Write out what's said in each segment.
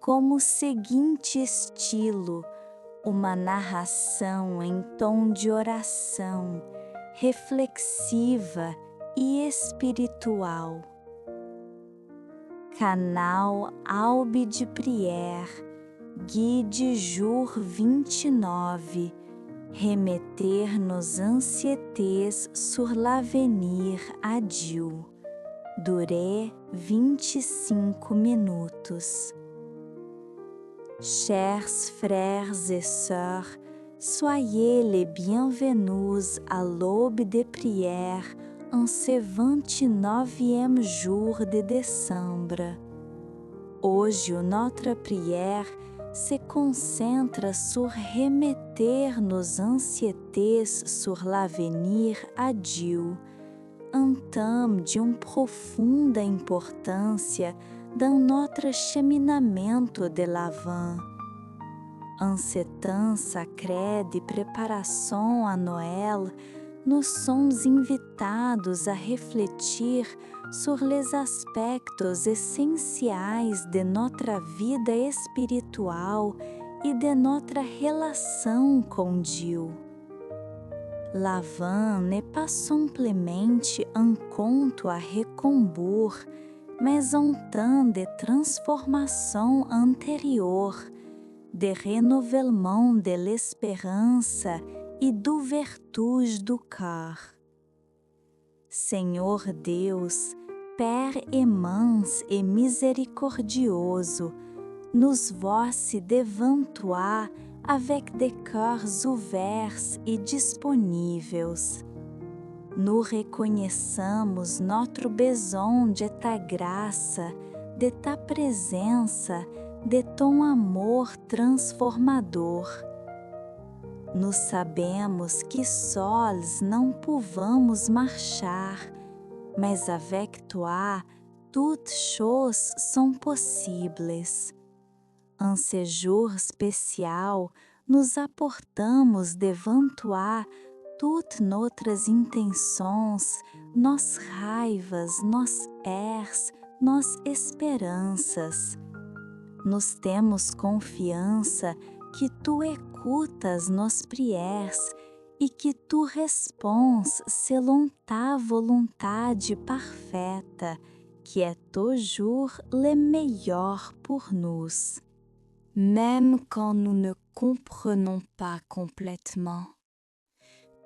como o seguinte estilo, uma narração em tom de oração, reflexiva e espiritual. Canal Aube de Prière, Guide Jour 29, Remetter nos anxiétés sur l'avenir à Dieu. Durée 25 minutos. Chers frères et sœurs, soyez les bienvenus à l'aube de prière en ce 29e jour de décembre. Hoje, notre prière se concentra sur remetter nos anxiétés sur l'avenir à Dieu, um thème de profunda importância dans notre cheminement de l'Avent. En ce temps sacré de preparação a Noël, nous sommes invitados a refletir sur les aspectos essenciais de notre vida espiritual e de notre relação com Dieu. L'Avent n'est pas simplement un conte à recombour, mais un temps de transformação intérieure, de renouvellement de l'espérance e d'ouverture du cœur. Senhor Deus, Père immense et miséricordioso, nous voici devant toi avec des cœurs ouverts et disponibles. Nous reconnaissons notre besoin de ta grâce, de ta présence, de ton amor transformador. Nous sabemos que sols não pouvons marchar, mas avec toi, toutes choses sont possibles. En ce jour spécial, nous apportamos devant toi toutes nossas intenções, nos raivas, nos erros, nos esperanças. Nós temos confiança que tu escutas nos prières e que tu responds selon ta volonté parfaite, qui est toujours le meilleur pour nous. Même quand nous ne comprenons pas complètement.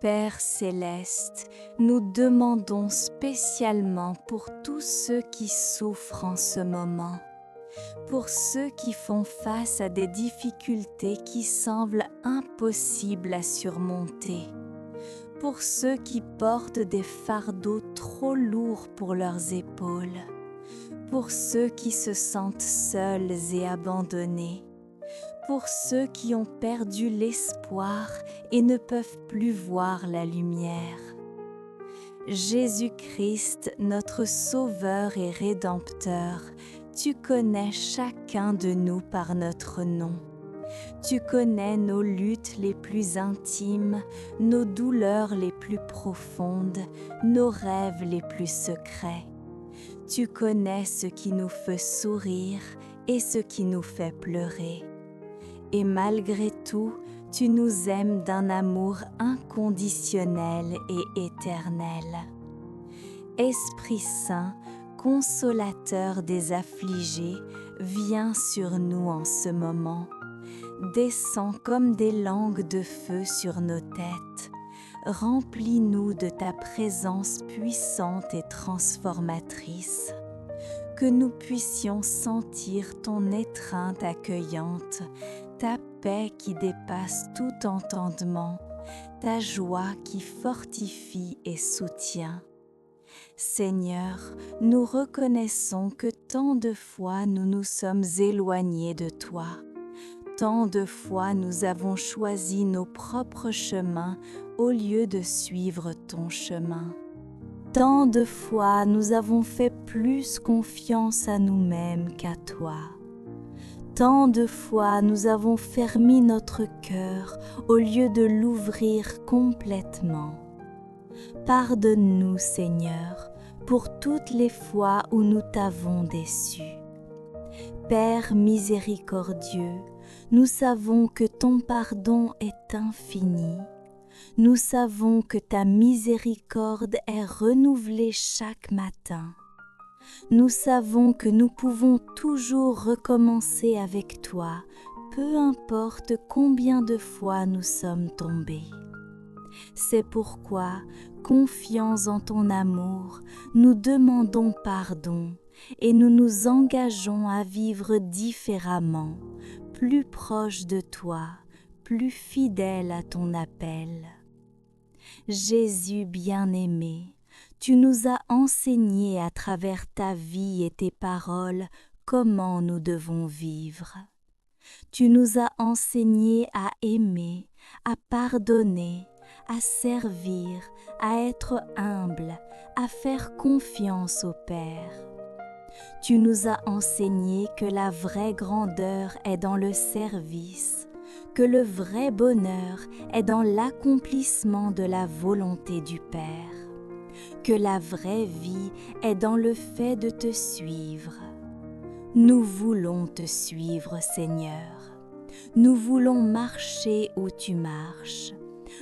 Père céleste, nous demandons spécialement pour tous ceux qui souffrent en ce moment, pour ceux qui font face à des difficultés qui semblent impossibles à surmonter, pour ceux qui portent des fardeaux trop lourds pour leurs épaules, pour ceux qui se sentent seuls et abandonnés, pour ceux qui ont perdu l'espoir et ne peuvent plus voir la lumière. Jésus-Christ, notre Sauveur et Rédempteur, tu connais chacun de nous par notre nom. Tu connais nos luttes les plus intimes, nos douleurs les plus profondes, nos rêves les plus secrets. Tu connais ce qui nous fait sourire et ce qui nous fait pleurer. Et malgré tout, tu nous aimes d'un amour inconditionnel et éternel. Esprit Saint, consolateur des affligés, viens sur nous en ce moment. Descends comme des langues de feu sur nos têtes. Remplis-nous de ta présence puissante et transformatrice. Que nous puissions sentir ton étreinte accueillante, ta paix qui dépasse tout entendement, ta joie qui fortifie et soutient. Seigneur, nous reconnaissons que tant de fois nous nous sommes éloignés de toi. Tant de fois nous avons choisi nos propres chemins au lieu de suivre ton chemin. Tant de fois nous avons fait plus confiance à nous-mêmes qu'à toi. Tant de fois nous avons fermé notre cœur au lieu de l'ouvrir complètement. Pardonne-nous, Seigneur, pour toutes les fois où nous t'avons déçu. Père miséricordieux, nous savons que ton pardon est infini. Nous savons que ta miséricorde est renouvelée chaque matin. Nous savons que nous pouvons toujours recommencer avec toi, peu importe combien de fois nous sommes tombés. C'est pourquoi, confiants en ton amour, nous demandons pardon et nous nous engageons à vivre différemment, plus proche de toi, plus fidèle à ton appel. Jésus bien-aimé, tu nous as enseigné à travers ta vie et tes paroles comment nous devons vivre. Tu nous as enseigné à aimer, à pardonner, à servir, à être humble, à faire confiance au Père. Tu nous as enseigné que la vraie grandeur est dans le service, que le vrai bonheur est dans l'accomplissement de la volonté du Père, que la vraie vie est dans le fait de te suivre. Nous voulons te suivre, Seigneur. Nous voulons marcher où tu marches.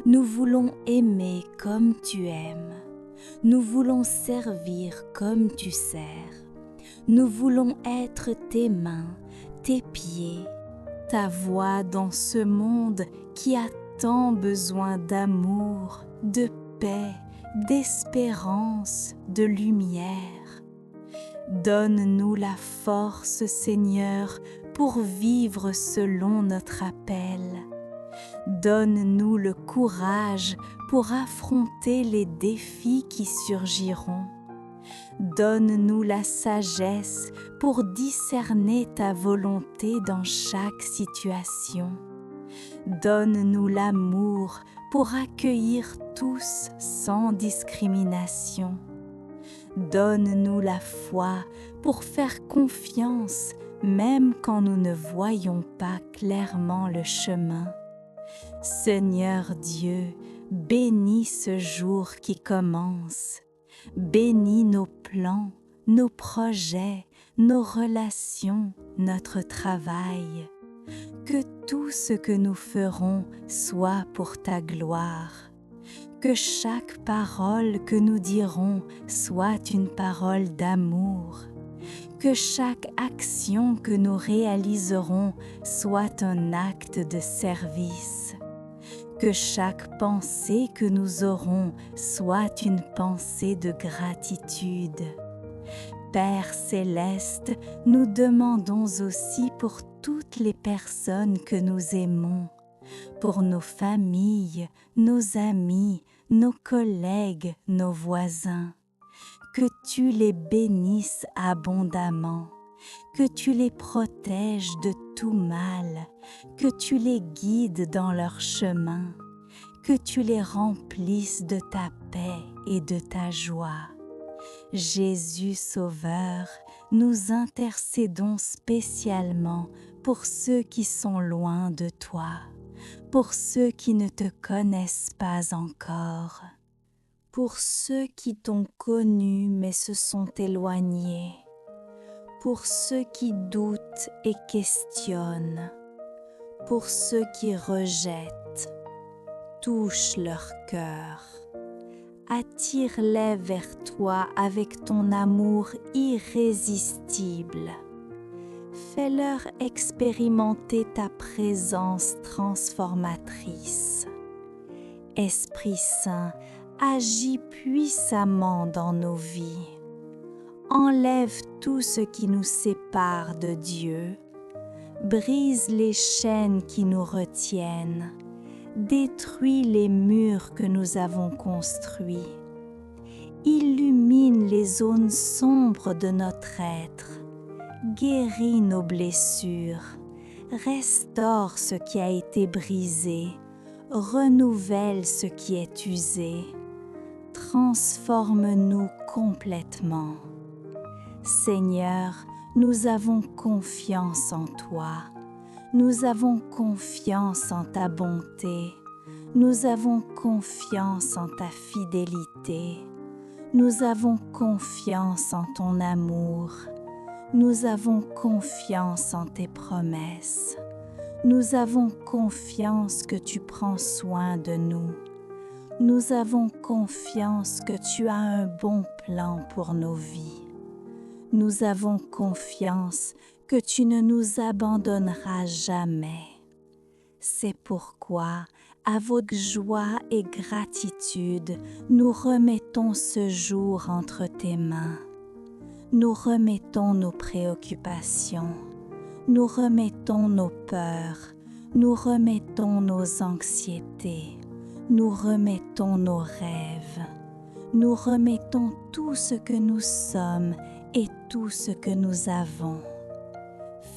Nous voulons aimer comme tu aimes. Nous voulons servir comme tu sers. Nous voulons être tes mains, tes pieds, ta voix dans ce monde qui a tant besoin d'amour, de paix, d'espérance, de lumière. Donne-nous la force, Seigneur, pour vivre selon notre appel. Donne-nous le courage pour affronter les défis qui surgiront. Donne-nous la sagesse pour discerner ta volonté dans chaque situation. Donne-nous l'amour pour accueillir tous sans discrimination. Donne-nous la foi pour faire confiance même quand nous ne voyons pas clairement le chemin. Seigneur Dieu, bénis ce jour qui commence. Bénis nos plans, nos projets, nos relations, notre travail. Que tout ce que nous ferons soit pour ta gloire. Que chaque parole que nous dirons soit une parole d'amour. Que chaque action que nous réaliserons soit un acte de service. Que chaque pensée que nous aurons soit une pensée de gratitude. Père céleste, nous demandons aussi pour toutes les personnes que nous aimons, pour nos familles, nos amis, nos collègues, nos voisins, que tu les bénisses abondamment, que tu les protèges de tout mal, que tu les guides dans leur chemin, que tu les remplisses de ta paix et de ta joie. Jésus Sauveur, nous intercédons spécialement pour ceux qui sont loin de toi, pour ceux qui ne te connaissent pas encore, pour ceux qui t'ont connu mais se sont éloignés, pour ceux qui doutent et questionnent, pour ceux qui rejettent. Touche leur cœur. Attire-les vers toi avec ton amour irrésistible. Fais-leur expérimenter ta présence transformatrice. Esprit Saint, agis puissamment dans nos vies. Enlève tout ce qui nous sépare de Dieu. Brise les chaînes qui nous retiennent. Détruis les murs que nous avons construits. Illumine les zones sombres de notre être. Guéris nos blessures. Restaure ce qui a été brisé. Renouvelle ce qui est usé. Transforme-nous complètement. Seigneur, nous avons confiance en toi. Nous avons confiance en ta bonté. Nous avons confiance en ta fidélité. Nous avons confiance en ton amour. Nous avons confiance en tes promesses. Nous avons confiance que tu prends soin de nous. Nous avons confiance que tu as un bon plan pour nos vies. Nous avons confiance que tu ne nous abandonneras jamais. C'est pourquoi, avec joie et gratitude, nous remettons ce jour entre tes mains. Nous remettons nos préoccupations, nous remettons nos peurs, nous remettons nos anxiétés, nous remettons nos rêves, nous remettons tout ce que nous sommes et tout ce que nous avons.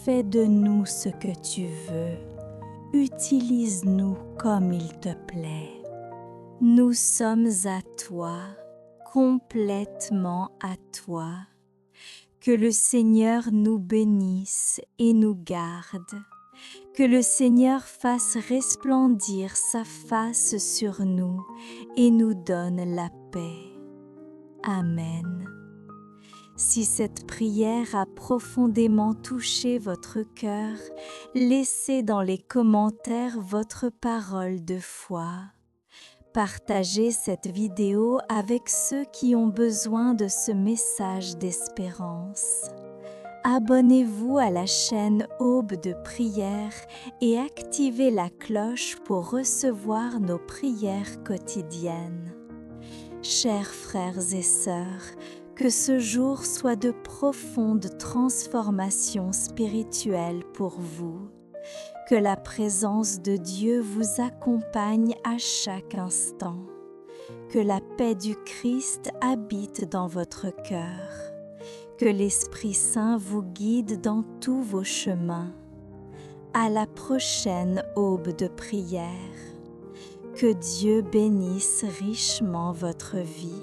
Fais de nous ce que tu veux. Utilise-nous comme il te plaît. Nous sommes à toi, complètement à toi. Que le Seigneur nous bénisse et nous garde. Que le Seigneur fasse resplendir sa face sur nous et nous donne la paix. Amen. Si cette prière a profondément touché votre cœur, laissez dans les commentaires votre parole de foi. Partagez cette vidéo avec ceux qui ont besoin de ce message d'espérance. Abonnez-vous à la chaîne Aube de prière et activez la cloche pour recevoir nos prières quotidiennes. Chers frères et sœurs, que ce jour soit de profondes transformations spirituelles pour vous. Que la présence de Dieu vous accompagne à chaque instant. Que la paix du Christ habite dans votre cœur. Que l'Esprit Saint vous guide dans tous vos chemins. À la prochaine aube de prière. Que Dieu bénisse richement votre vie.